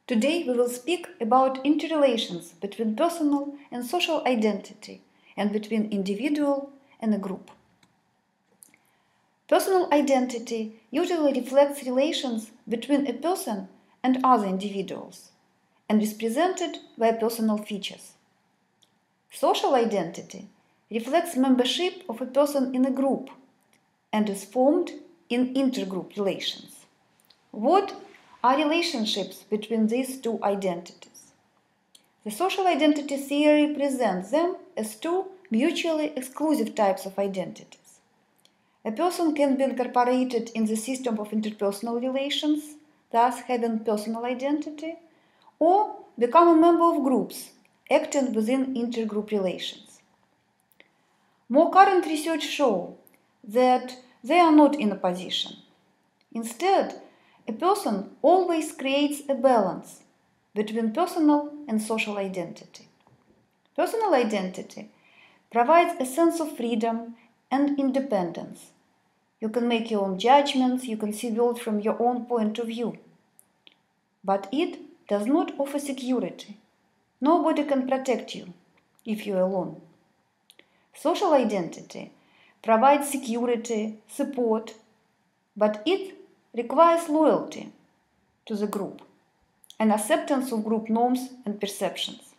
Today we will speak about interrelations between personal and social identity and between individual and a group. Personal identity usually reflects relations between a person and other individuals and is presented by personal features. Social identity reflects membership of a person in a group and is formed in intergroup relations. What are relationships between these two identities? The social identity theory presents them as two mutually exclusive types of identities. A person can be incorporated in the system of interpersonal relations, thus having personal identity, or become a member of groups acting within intergroup relations. More current research shows that they are not in opposition. Instead, a person always creates a balance between personal and social identity. Personal identity provides a sense of freedom and independence. You can make your own judgments, you can see the world from your own point of view. But it does not offer security. Nobody can protect you if you're alone. Social identity provides security, support, but it requires loyalty to the group and acceptance of group norms and perceptions.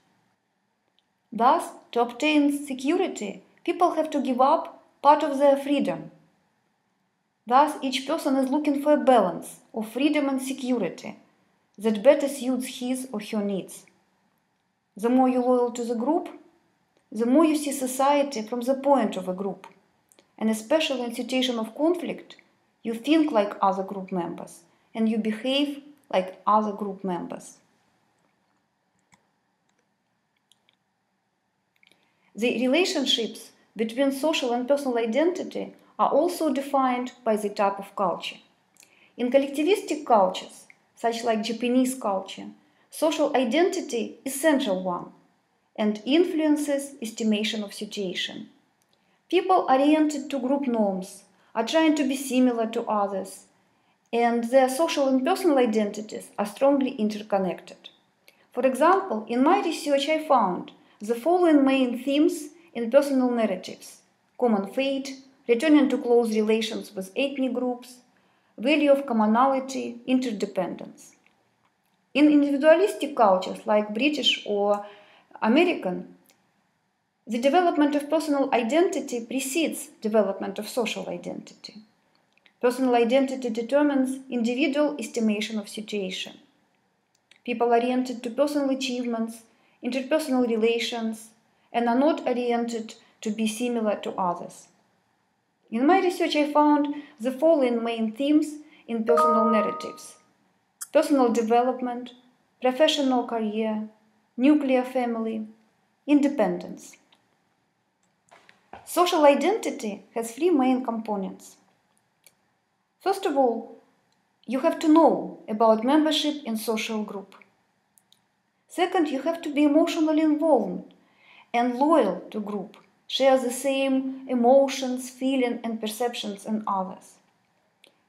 Thus, to obtain security, people have to give up part of their freedom. Thus, each person is looking for a balance of freedom and security that better suits his or her needs. The more you're loyal to the group, the more you see society from the point of a group. And especially in situation of conflict, you think like other group members and you behave like other group members. The relationships between social and personal identity are also defined by the type of culture. In collectivistic cultures, such like Japanese culture, social identity is central one and influences estimation of situation. People oriented to group norms are trying to be similar to others, and their social and personal identities are strongly interconnected. For example, in my research I found the following main themes in personal narratives: common fate, returning to close relations with ethnic groups, value of commonality, interdependence. In individualistic cultures like British or American, the development of personal identity precedes development of social identity. Personal identity determines individual estimation of situation. People are oriented to personal achievements, interpersonal relations, and are not oriented to be similar to others. In my research, I found the following main themes in personal narratives: personal development, professional career, nuclear family, independence. Social identity has three main components. First of all, you have to know about membership in social group. Second, you have to be emotionally involved and loyal to group, share the same emotions, feelings, and perceptions as others.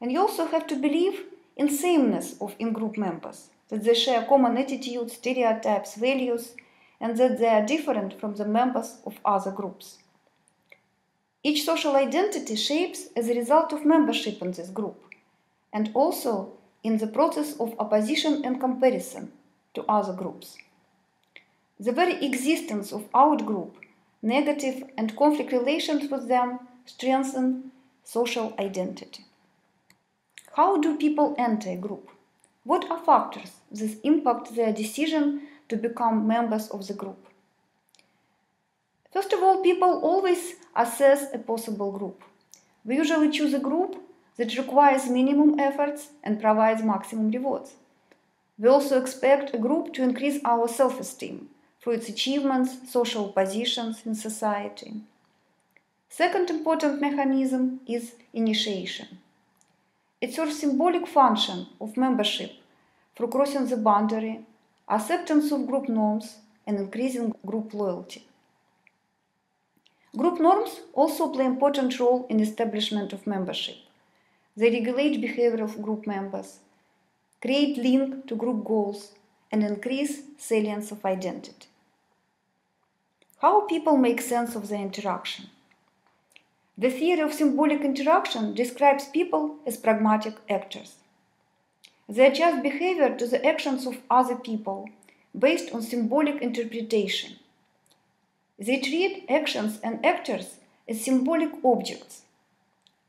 And you also have to believe in sameness of in-group members, that they share common attitudes, stereotypes, values, and that they are different from the members of other groups. Each social identity shapes as a result of membership in this group, and also in the process of opposition and comparison to other groups. The very existence of outgroup, negative and conflict relations with them strengthen social identity. How do people enter a group? What are factors that impact their decision to become members of the group? First of all, people always assess a possible group. We usually choose a group that requires minimum efforts and provides maximum rewards. We also expect a group to increase our self-esteem through its achievements, social positions in society. Second important mechanism is initiation. It serves symbolic function of membership through crossing the boundary, acceptance of group norms, and increasing group loyalty. Group norms also play an important role in establishment of membership. They regulate behavior of group members, create link to group goals, and increase salience of identity. How people make sense of their interaction. The theory of symbolic interaction describes people as pragmatic actors. They adjust behavior to the actions of other people based on symbolic interpretation. They treat actions and actors as symbolic objects,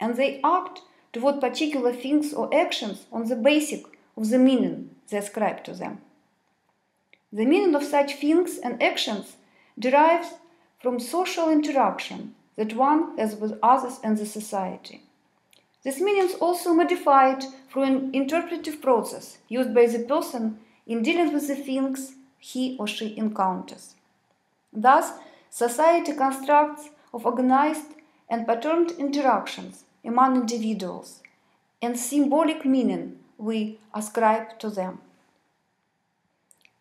and they act toward particular things or actions on the basis of the meaning they ascribe to them. The meaning of such things and actions derives from social interaction that one has with others and the society. This meaning is also modified through an interpretive process used by the person in dealing with the things he or she encounters. Thus, society constructs of organized and patterned interactions among individuals and symbolic meaning we ascribe to them.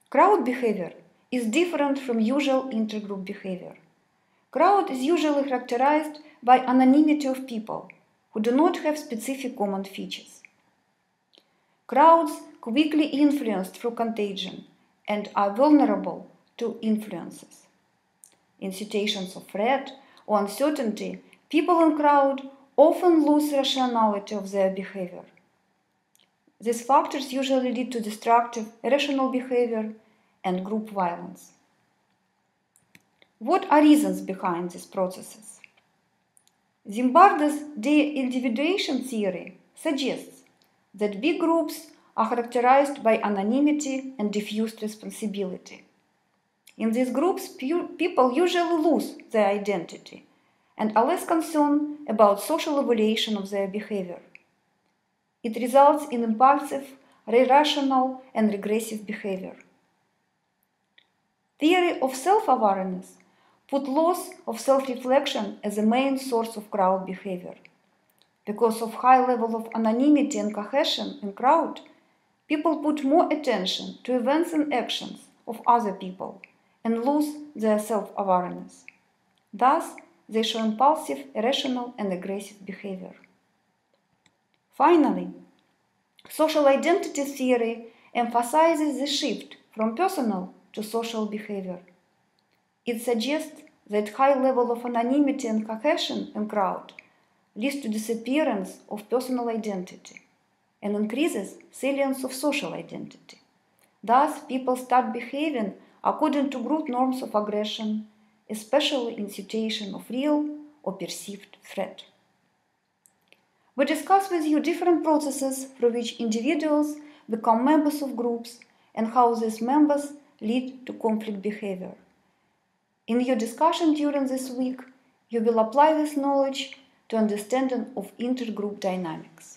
Crowd behavior is different from usual intergroup behavior. Crowd is usually characterized by anonymity of people who do not have specific common features. Crowds quickly influence through contagion and are vulnerable to influences. In situations of threat or uncertainty, people in crowd often lose rationality of their behavior. These factors usually lead to destructive, irrational behavior and group violence. What are reasons behind these processes? Zimbardo's de-individuation theory suggests that big groups are characterized by anonymity and diffused responsibility. In these groups, people usually lose their identity and are less concerned about social evaluation of their behavior. It results in impulsive, irrational, and regressive behavior. Theory of self-awareness put loss of self-reflection as the main source of crowd behavior. Because of high level of anonymity and cohesion in crowd, people put more attention to events and actions of other people and lose their self-awareness. Thus, they show impulsive, irrational, and aggressive behavior. Finally, social identity theory emphasizes the shift from personal to social behavior. It suggests that high level of anonymity and cohesion in crowd leads to disappearance of personal identity and increases salience of social identity. Thus, people start behaving according to group norms of aggression, especially in situations of real or perceived threat. We discuss with you different processes through which individuals become members of groups and how these members lead to conflict behavior. In your discussion during this week, you will apply this knowledge to understanding of intergroup dynamics.